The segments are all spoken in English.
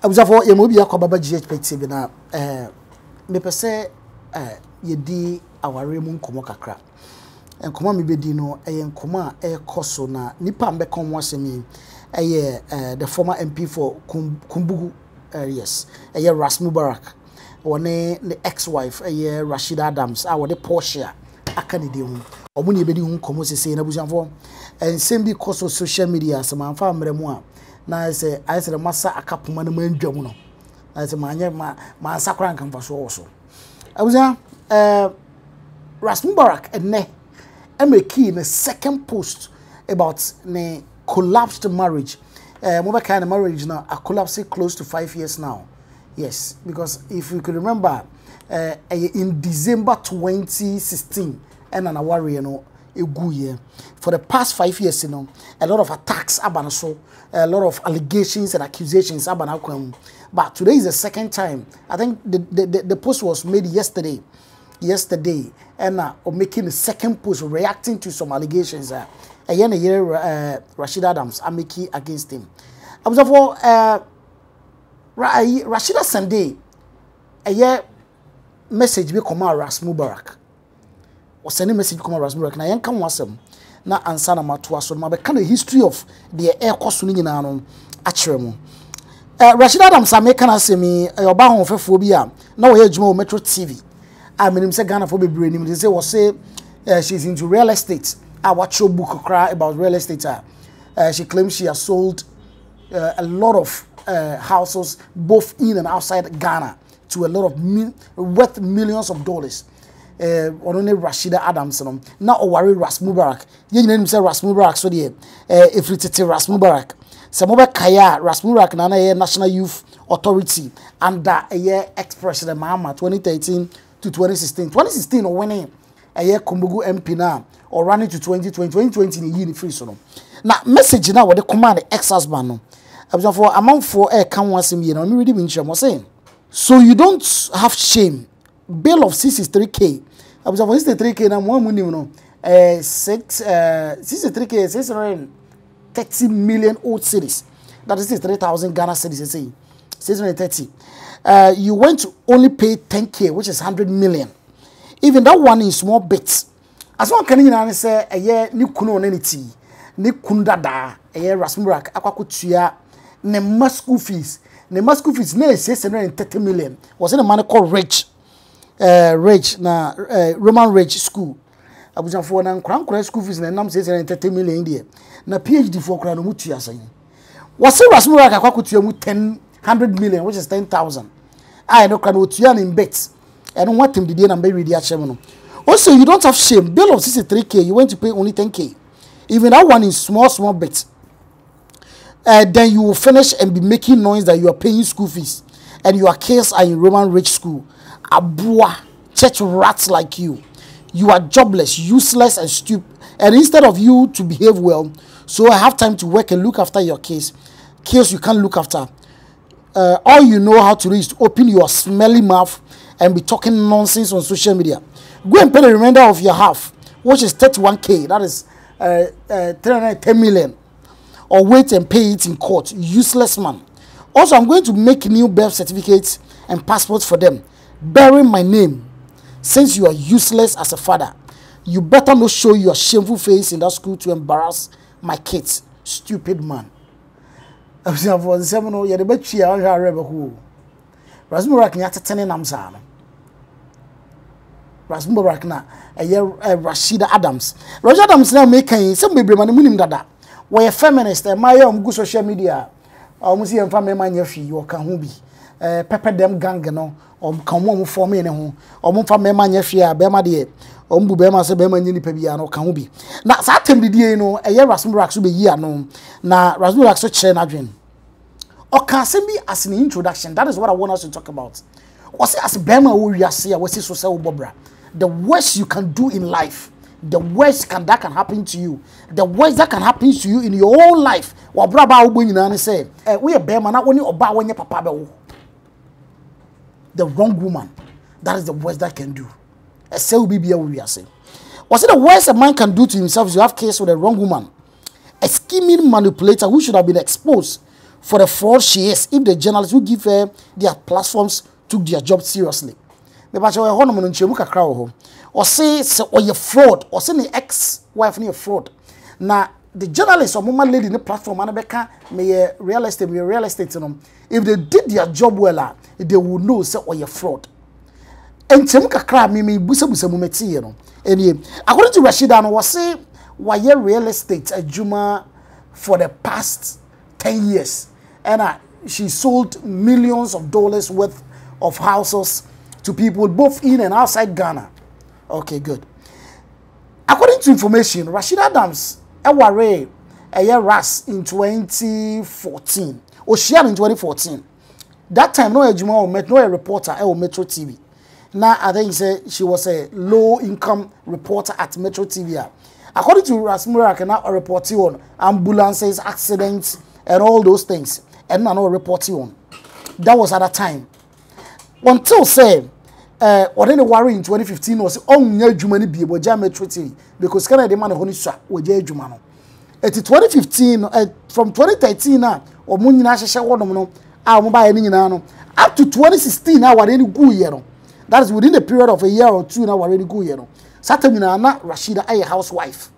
Abusafo ye mo bia kwa baba GhPage TV na me pese ye di aware mu nkomo kakra. Nkomo me bedi no nkomo a ekoso na nipa mbe kon wasemi the former MP for Kumbugu areas Ras Mubarak one the ex-wife Rashida Adams a wode Porsche aka ne de hu omo ne bedi hu nkomo sese na abusafo ensem bi koso social media se manfa mremu a na say I said massa akapoma na mandwam no na say ma sakra nkan fa so wo so abuza Ras Mubarak ene make in a second post about the collapsed marriage. Mobile kind of marriage now a collapsing close to 5 years now. Yes, because if you could remember, in December 2016, and an award, you know, a good year. For the past 5 years, you know, a lot of attacks about so, a lot of allegations and accusations about. But today is the second time. I think the post was made yesterday, and making the second post reacting to some allegations. A year, Rashida Adams are making against him. I was for Rashida Sunday, a year message be come out Ras Mubarak. Or sending message come out Ras Mubarak. Na yen come wasem na answer na matwa so ma be kind of history of the air cost ni nyina no akyeremu. Rashida Adams are making us me oba honfefo bi a na wo ye adwuma Metro TV. I mean say Ghana for bebre nim say was say she's into real estate. I watch your book cry about real estate. She claims she has sold a lot of houses both in and outside Ghana to a lot of worth millions of dollars. Only Rashida Adams now worry Ras Mubarak. You name say Ras Mubarak so there. If it's Ras Mubarak, some other Kaya Ras Mubarak na National Youth Authority under a year ex-president Mahama 2013 to 2016. 2016 or winning a year Kumbugu MP now. Or running to 2020 in year free so. Now message now what the command the ex-husband no. For amount for can once me no me read him was saying. So you don't have shame. Bill of 63K. I was for 63K na mo money no. 63K 630 million old cities. That is 3,000 Ghana cedis say. 630. You went to only pay 10K which is 100 million. Even that one is small bits. As one can you say a year ni kuno neniti ni kundada a year Ras Mubarak akwakutua ne school fees ne na 630 million was in a man called Rich na Roman Rich school abuja for na nkran school fees na nam 630 million there na PhD for kran no mutua san was Ras Mubarak akwakutua mu 100 million which is 10,000 I no kran otua in bets and what him did na be ready a chemo no. Also, you don't have shame. Bill of 63K, you went to pay only 10K. Even that one is small bit. Then you will finish and be making noise that you are paying school fees. And your kids are in Roman Rich school. Aboa, church rats like you. You are jobless, useless, and stupid. And instead of you to behave well, so I have time to work and look after your kids. Kids you can't look after. All you know how to do is to open your smelly mouth and be talking nonsense on social media. Go and pay the remainder of your half, which is 31K. That is 310 million. Or wait and pay it in court. Useless man. Also, I'm going to make new birth certificates and passports for them, bearing my name. Since you are useless as a father, you better not show your shameful face in that school to embarrass my kids. Stupid man. Ras Mubarak nyata tene namsa. Ras Mubarak na Rashida Adams. Rashida Adams na making some bebre man munim dada. We a feminist my go social media. Almost see family man yafi you kan ho bi. Pepper them gang no kan mo form ne ho. Omo family man yafi a be ma de ombu be ma se be ma nyini pa bia no kan ho bi. Na sa tem didie no Ras Mubarak so be yi ano na Ras Mubarak so kire na dwen. Or can be as an introduction. That is what I want us to talk about. Was as Bema we are see was so say Bobra. The worst you can do in life, the worst that can happen to you, the worst that can happen to you in your own life. What braba ubunina say, we are Bema not only oba when your papa be the wrong woman. That is the worst that can do. A say we are saying. Was it the worst a man can do to himself is you have case with a wrong woman? A scheming manipulator who should have been exposed for the fraud she is if the journalists who give her their platforms took their job seriously. Me ba che ho no mo nchemu kakra wo ho. O say oye fraud, o say the ex-wife ni fraud. Na the journalists or mama lady in the platform and beka me real estate no. If they did their job well, they would know say oye fraud. Nchemu kakra me busa mu meti no. Enie according to Rashida no, was say why real estate ajuma for the past 10 years, and she sold millions of dollars worth of houses to people both in and outside Ghana. Okay, good. According to information, Rashida Adams eware Ras in 2014. Ocean in 2014. That time no a reporter at Metro TV. Now I think she was a low income reporter at Metro TV. According to Ras Mubarak, now a reporting on ambulances, accidents, and all those things, and now reporting on. That was at that time. Until say, or then the worry in 2015 was on your Jumani be able to Metro TV because Canada man honey swap with Jay Jumano. At 2015, from 2013 now, or Munina Shasha Wonomo, our mobile up to 2016 now, we're in good year. That is within the period of a year or two now, we're already good year. Satamina Rashida a housewife.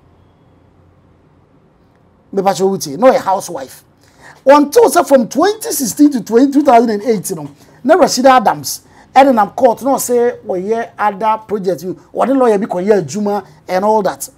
No a housewife. Until from 2016 to 2008, now Rashida Adams, and I'm court, no say, or yeah, other projects, or the lawyer because yeah, Juma and all that.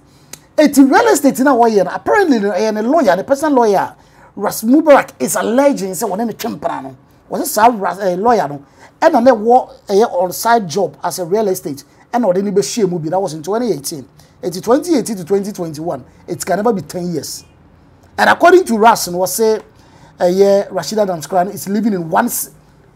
It's real estate in a year. Apparently, a lawyer, the person lawyer, Ras Mubarak is alleging, say, one in the Champrano, was a lawyer, and then work on side job as a real estate. And or any share movie that was in 2018. It's 2018 to 2021. It can never be 10 years. And according to Ras, was say a year Rashida Adams clan is living in one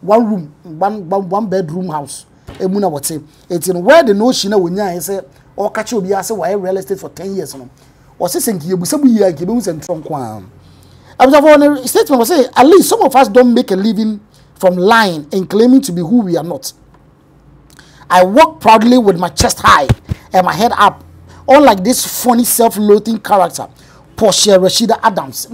room, one bedroom house. Emuna what say it's in where the notion when you say or catch you be as why real estate for 10 years. No, or say you busabu year gibbons and trunk. I was on a statement was say at least some of us don't make a living from lying and claiming to be who we are not. I walk proudly with my chest high and my head up, unlike this funny self-loathing character, Portia Rashida Adams.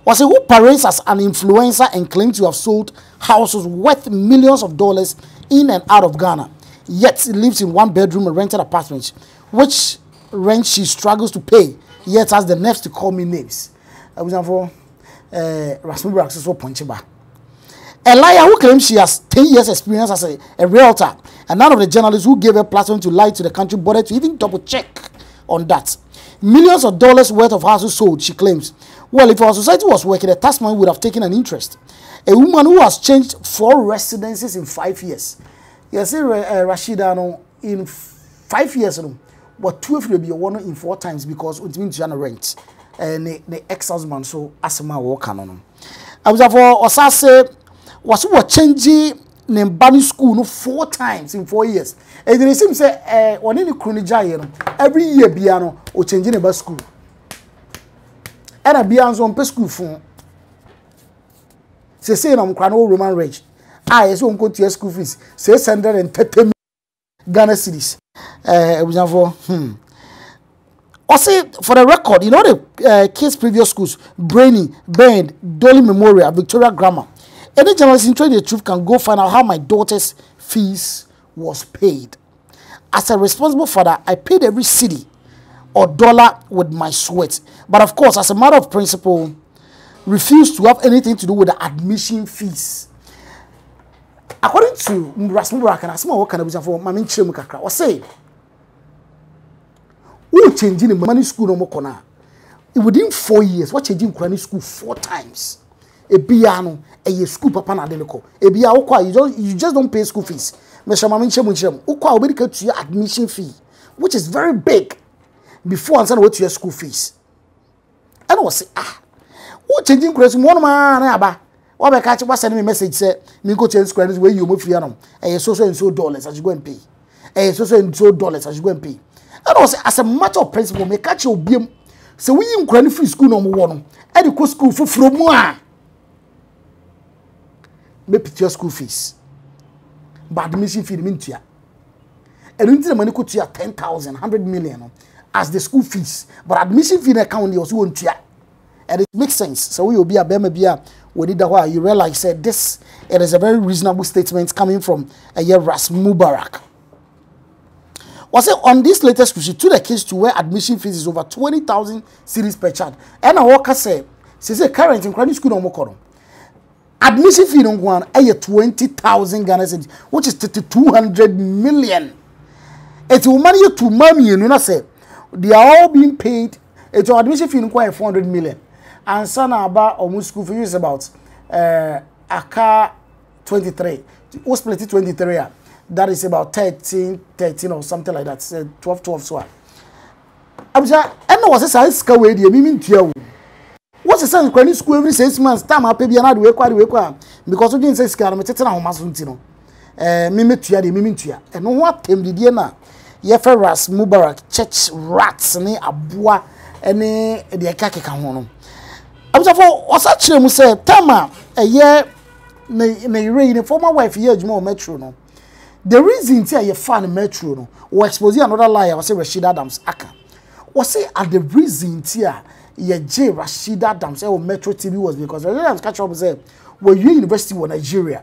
Was who parades as an influencer and claims to have sold houses worth millions of dollars in and out of Ghana, yet lives in one bedroom and rented apartments, which rent she struggles to pay, yet has the nerves to call me names. For Ras Mubarak so punchable. A liar who claims she has 10 years experience as a realtor, and none of the journalists who gave her platform to lie to the country bothered to even double check on that. Millions of dollars worth of houses sold, she claims. Well, if our society was working, the taxman would have taken an interest. A woman who has changed 4 residences in 5 years. Yes, Rashida, no, in 5 years, no, but 2 will be one in 4 times because it means you rent. And the ex-husband, so Asma walk on. I was for Osase. Was changing Nembani school no 4 times in 4 years. And it seems say on any Kronija every year biano or changing about school. And a bian's on school phone. Say I'm crano Roman rage. I so go to your school fees. Say 630 Ghana cedis. Or say for the record, you know the kids' previous schools, Brainy, Bend, Dolly Memorial, Victoria Grammar. Any journalist interested in the truth can go find out how my daughter's fees was paid. As a responsible father, I paid every cedi or dollar with my sweat. But of course, as a matter of principle, refused to have anything to do with the admission fees. According to Ras Mubarak, and Asma what can be for Mamin Chemukaka, or say, who changing the money school no more? Within 4 years, what changing Granny school 4 times? A piano, a school papa na deneko. A bia you just don't pay school fees. Mr. Mamin Chemuchem, ukwa will get to your admission fee, which is very big before answer what to your school fees. And I was say, who changing credit one man aba? What I catch was sending me message say, me go change credit where you move free and so and so dollars as you go and pay. So and so dollars as you go and pay. And I was as a matter of principle, me catch your beam. So we in credit free school no more. And you go school for from one. Maybe your school fees, but admission fee mean to ya. And until the money could to ya 10,000, 100 million as the school fees, but admission fee in account you also want to ya. and it makes sense. So we will be a bema we did that. You realize said this. It is a very reasonable statement coming from Ras Mubarak. Was it on this latest cruise to the case to where admission fees is over 20,000 cedis per child? And I worker say current in credit school no more. Admission fee no one 20,000 Ghana cedis, which is 200 million. It will money to mommy, you know, say they are all being paid. It's admission fee no 400 million. And son about almost school fee is about aka 23. Who split it 23? That is about 13 or something like that. 12 so. I'm just I know what's a size way the meaning to what's the sense when school every 6 months time I pay another way because we didn't say scar me tete na ho maso me metua de me mentua and no what tem de die na ye fe Ras Mubarak church rats ne Aboa ene de akaka ho no I'm just for what's actually mu say tama eye na rain former wife here adwuma metro no. The reason here you fan metro no or expose another liar was say Rashid Adams aka was say at the reason here ye J Rashid Adams or Metro TV was because Rashid Adams catch up say were you university in Nigeria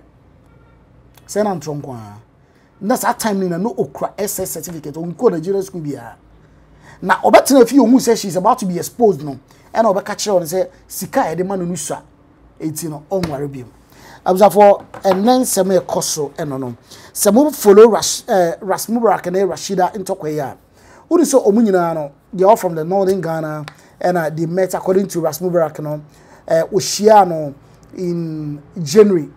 say na ntronkwa that's that time ni na no okra SS certificate on go Nigeria school bia na obetena fi omu say she's about to be exposed no and obe catch her say sika e de man no sua eti no onware biem for and then some koso enono some follow Ras Mubarak and Rashida into Koya. Who is so omunyina no they are from the northern Ghana and they met according to Ras Mubarak no Oshiano in January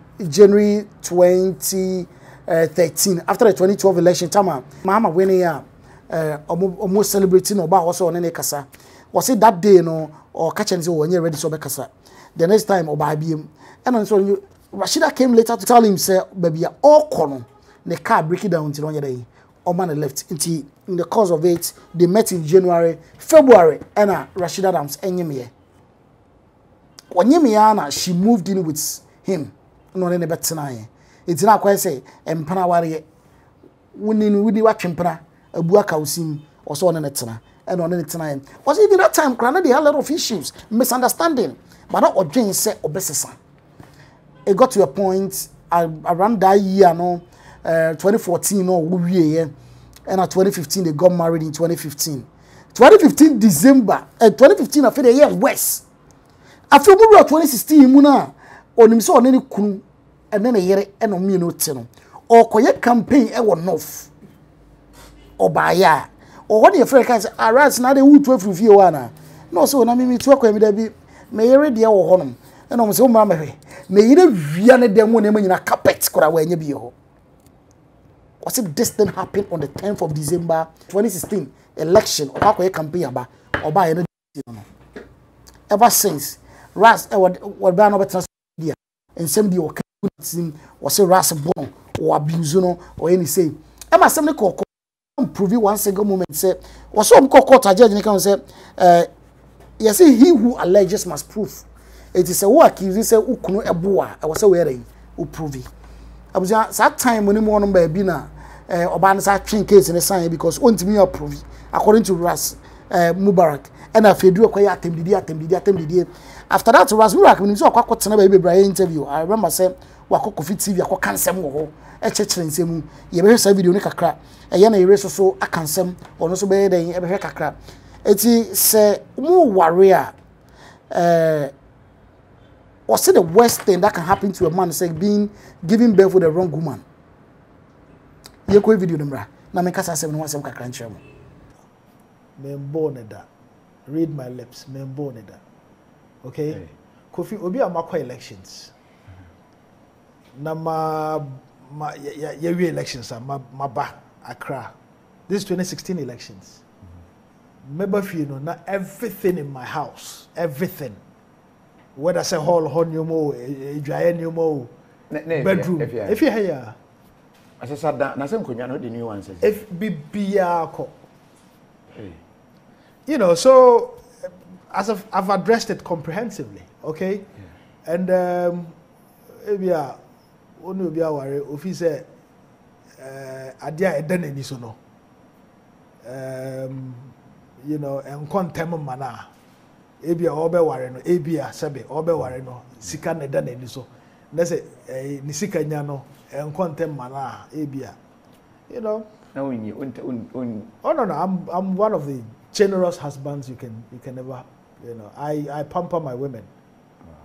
2013 after the 2012 election time mama winning almost celebrating about also on any kasa was it that day no or catch and say when you ready so be kasa the next time oba biem and so you Rashida came later to tell him, say, baby, all corner, the car break it down until on your day. Or man left. In the course of it, they met in January, February, and Rashida Adams and Yemie. When Yemiana, she moved in with him. No, any better tonight. It's not quite say, and Panawari, winning with the watching Pana, a Buaka Usim, or so on in it and on it tonight. Was even that time, Granada, they had a lot of issues, misunderstanding, but not what Jane said or Bessesa. It got to a point around that year, no, 2014, no, and 2015 they got married in 2015. 2015 December, 2015 I feel the year West. After 2016, muna on him so on any kunu and then a year and on me no teno or koye campaign e won north or baya or what your friend can say arise now they would 12 review one no so na me to akwa me da bi me yere de wo honom and on so ma me na yire via ne dem won na carpet kora wa anya bi ho. Was it this thing happened on the 10th of December 2016 election or akoye campaign aba oba ye no ever since Ras what ban over media and some the was a Ras born or abuse no or any say am assembly call prove one single moment say was some court judge can say you see he who alleges must prove. It is a work you say ukunu Aboa I was wearing who prove it. I was that time when you more number bina oban sa twin case in the sign because ontimi approve according to Ras Mubarak and I feel do acquire attempted after that Ras Mubarak when so akwa baby Brian interview I remember say wako Kofi TV akwa kansem wo ho e chechire nsemu ye be hwesa video ni kakra e ye na erase so akansem ono so be den e be hwe kakra eti say mu warrior what's the worst thing that can happen to a man say being giving birth with the wrong woman? You go video number. Na me kasa 717 kakra nchemo. Me mboneda. Read my lips. Me mboneda. Okay? Hey. Kofi obi amakwa elections. Na we elections ma ba Accra. This is 2016 elections. Remember you know na everything in my house, everything. Whether say hall nyumo, dry nyumo, bedroom. If you here, I said that. Na some kunya no the new ones. If bibiako, you know. So as I've addressed it comprehensively, okay, yeah. And ebia onu obia ware office adia eden eni so no. You know, and contem mana. ebia obe ware no ebia sebe obe ware no sika na da na ni so na say ni sika nya no enkontem mana ebia you know na unyi oh no I'm one of the generous husbands you can ever you know I pamper my women.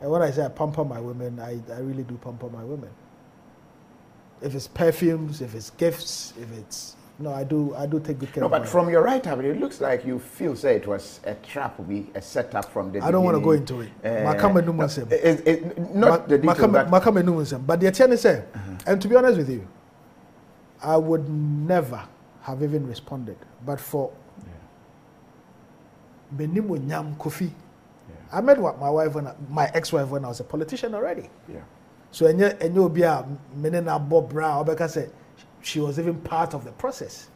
And when I say I pamper my women, I really do pamper my women. If it's perfumes, if it's gifts, if it's I do take good care of but my from your write-up, it looks like you feel say it was a trap, a setup from the beginning. I don't want to go into it. Not the detail. But the attorney said, and to be honest with you, I would never have even responded. But for Benimu Nyam Kofi, I met my wife my ex-wife when I was a politician already. Yeah. So and you be a menena Bob Brown, because she was even part of the process.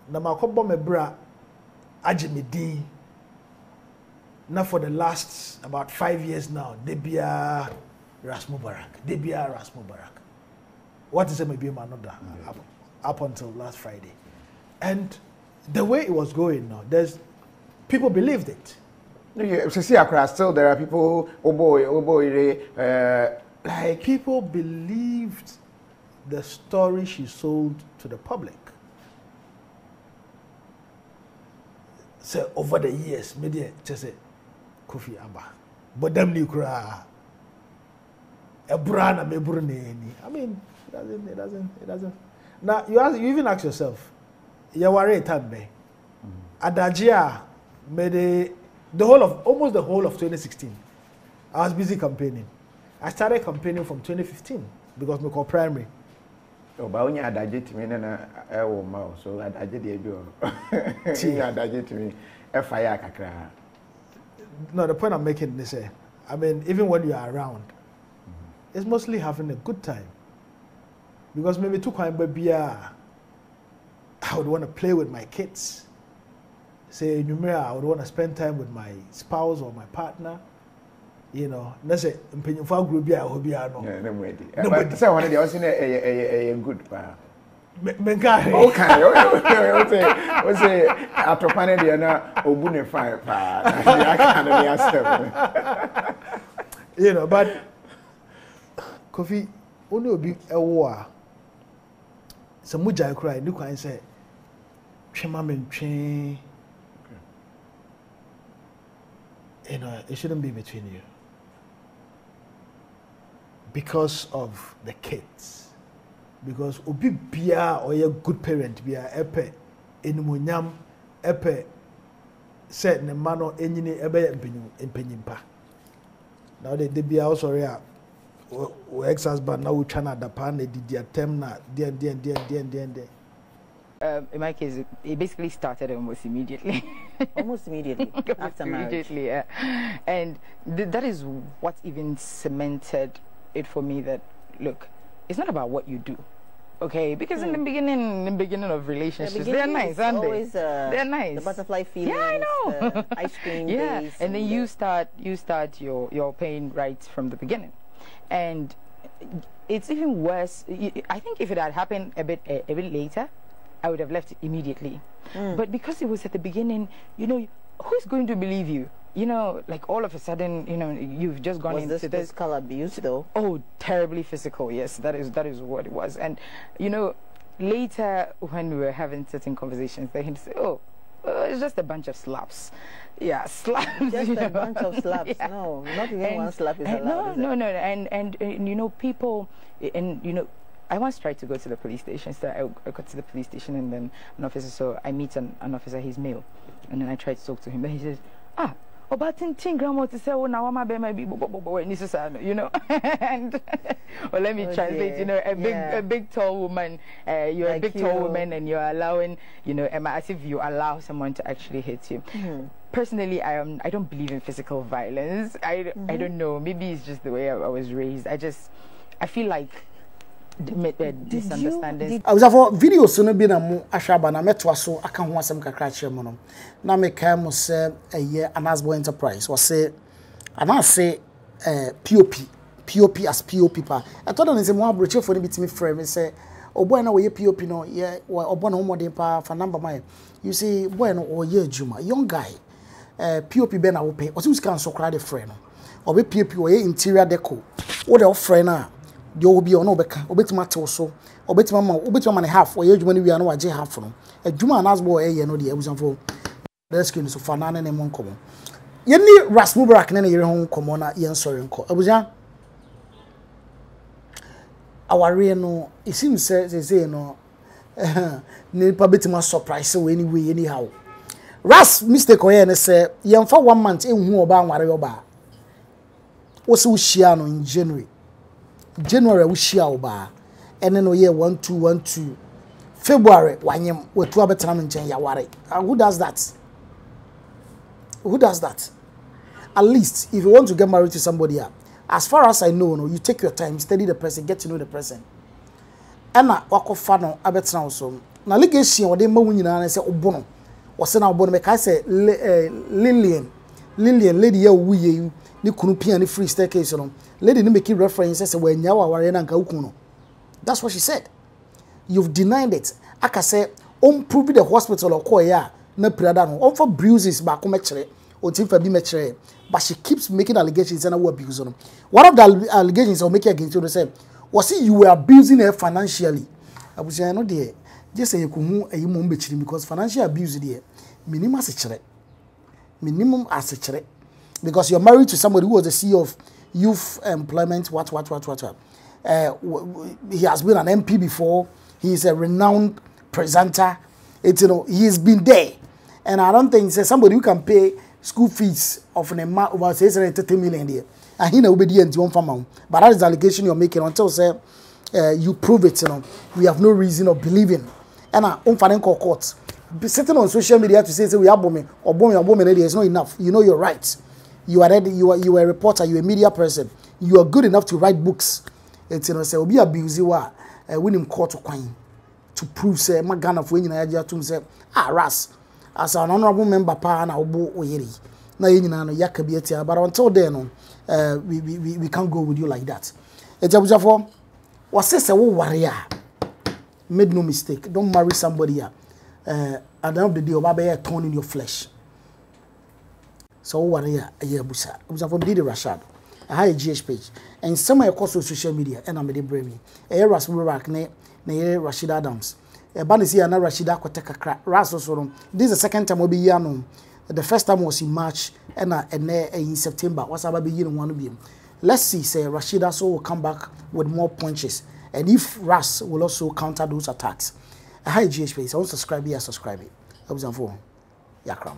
Now my couple me bra Ajimidi. Now for the last about 5 years now, Debia Ras Mubarak. What is it maybe another up until last Friday. And the way it was going now, people believed it. Still there are people like people believed the story she sold to the public. So over the years, media just say Kofi Abba. But them new cry. A brand me bruneni. I mean, it doesn't. Now you even ask yourself, you worry tabbe. Adajia made almost the whole of 2016. I was busy campaigning. I started campaigning from 2015 because we call primary. Oh, but when you adage to me, so adage the you adage to me, fire kakra. No, the point I'm making is, I mean, even when you are around, it's mostly having a good time. Because maybe too kind baby, I would want to play with my kids. Say, I would want to spend time with my spouse or my partner. You know, let's say, in for group, yeah, no. But say one of the also a good pa. Okay. We say after panel na obune fire pa. You know, but Kofi only obi ewo some muja cry you can say twema mentwe. You know, it shouldn't be between you. Because of the kids. Because obi bia or a good parent bia epe enumunyam epe said ne mano enyini ebe empenyimpa. Now they bia also rea ex-husband now chana dapa na didi atem na den. In my case, it basically started almost immediately. Almost immediately after marriage. Immediately, yeah. And that is what even cemented it for me that, look, it's not about what you do, okay? Because in the beginning of relationships, they're nice, aren't they? They're nice. The butterfly feelings. Yeah, I know. Ice cream yeah, days. And then you start your pain right from the beginning, and it's even worse. I think if it had happened a bit later, I would have left immediately. But because it was at the beginning, you know, who's going to believe you? You know, like all of a sudden, you know, you've just gone into this physical abuse though? Oh, terribly physical. Yes, that is what it was. And you know, later when we were having certain conversations, they would say, "Oh, it's just a bunch of slaps." Yeah, slaps. Just a bunch of slaps. Yeah. No, not even one slap is allowed. No. And you know, people, and you know, I once tried to go to the police station. So I got to the police station, and then an officer. So I meet an officer. He's male, and then I tried to talk to him. Then he says, about 10 grandma to say, oh, now I'm a baby, you know, and well, let me translate. You know, a big tall woman. You're like a big tall woman, and you're allowing, you know, as if you allow someone to actually hit you. Personally, I don't believe in physical violence. I don't know. Maybe it's just the way I was raised. I feel like misunderstandings. I was for videos so be na mo ahwaba na metwa so aka ho asem kakra kire mo no na me kan mo se Aboa enterprise was say ana say POP as POP pa I told them say mo abroche for ni bitimi frame me say oboy na we POP no ye obo na mo den pa fa number my you see boy no o ye adwuma young guy POP be na wo pay o se can so cry the friend no obe POP o interior deco wo de friend na de obi o na obeka obetima tew so obetima na half o ye adwuma ni wi na waje half no adwuma na asbo e ye no de abusanfo let's go so fanana ne mon komo yeni Ras Mubarak ne yere ho komo na yen sorry nko abuja aware no it seems say no ne pa betima surprise we anyway anyhow Ras mistake o ye ne say yemfa 1 month ehu oba anware oba wo se wo hia no in January we share oba ene no year 1212 February wanyem wetu abetena nchen yaware who does that at least if you want to get married to somebody as far as I know no you take your time study the person get to know the person ena wakofa no abetena so na legation wo de ma wunyina na se obono wo se na obono me kai se Lillian lady ya wuye ni kunu pia ni free staircase no lady ni make reference say we nya waware na nka ukun no that's what she said you've denied it aka say prove the hospital or call ya na pirada no for bruises ba ko mekere o tin fa bi mekere but she keeps making allegations and abuse no one of the allegations are making against you say was you were abusing her financially abusia no de just say ko hu ayi mo mbekiri because financial abuse there minimum as a chere because you're married to somebody who was the CEO of youth employment what he has been an MP before. He is a renowned presenter. It's, you know, he's been there, and I don't think somebody who can pay school fees of an amount over 30 million there, and he will be the one family. But that is the allegation you're making until say you prove it. You know, we have no reason of believing. And financial courts sitting on social media to say we are bombing or bombing is not enough. You know your rights. You are ready. You are a reporter. You are a media person. You are good enough to write books. It's, you know, say obi abuse wa winning court to prove say my Ghana for nyina ya to say Ras as an honorable member pa na obo oyeri na nyina no yakabiatia but until then no we can't go with you like that. It's abusafo was say wo ware made no mistake, don't marry somebody at the end of the day oba be torn in your flesh. So ware abusa abusafo be the Rashad I have a GhPage and some of your social media and I'm the brave. Ras Mubarak ne Rashid Adams. Banisi na Rashida Koteka crack. Ras also. This is the second time we'll be here. The first time was in March and in September. What's about be one to be? Let's see. Say Rashida so will come back with more punches, and if Ras will also counter those attacks. I have a GhPage. I want to subscribe here. Subscribe it. I was on phone. Yakram.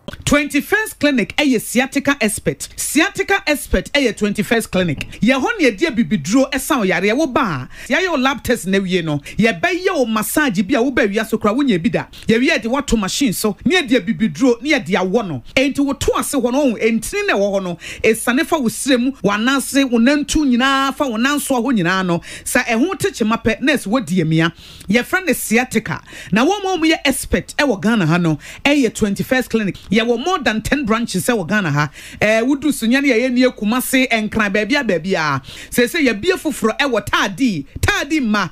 21st clinic eye sciatica expert 21st clinic ye ho ne dia bibidro esa oyare wo ba ya yo lab test na wie no ye be ye o massage bi a wo ba wi asokra wo nya bi da ye wi de wato machine so ne dia bibidro ne dia wo no enti wo to ase ho no entini na wo ho no esane fa wo sirem wanase wo nantu nyina fa wo nanso ho nyina no sa eho teche mape nurse wo die mia ye friend sciatica na wo mo ye expert e wo Ghana ha no eye 21st clinic ye wo more than 10 branches e wo Ghana ha wudu sunya ne ye ne Kumase enkran baabia say ye bie foforo e wo tadi ma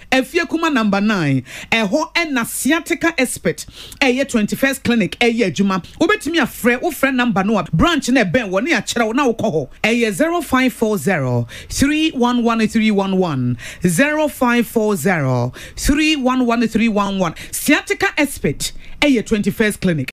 efie kuma number 9 eho na sciatica expert eye 21st clinic eye adwuma obetimi afre wo frɛ number no branch na ben wo ne a kyerɛ wo na wo kɔ hɔ eye 0540 311311 0540 311311 sciatica expert eye 21st clinic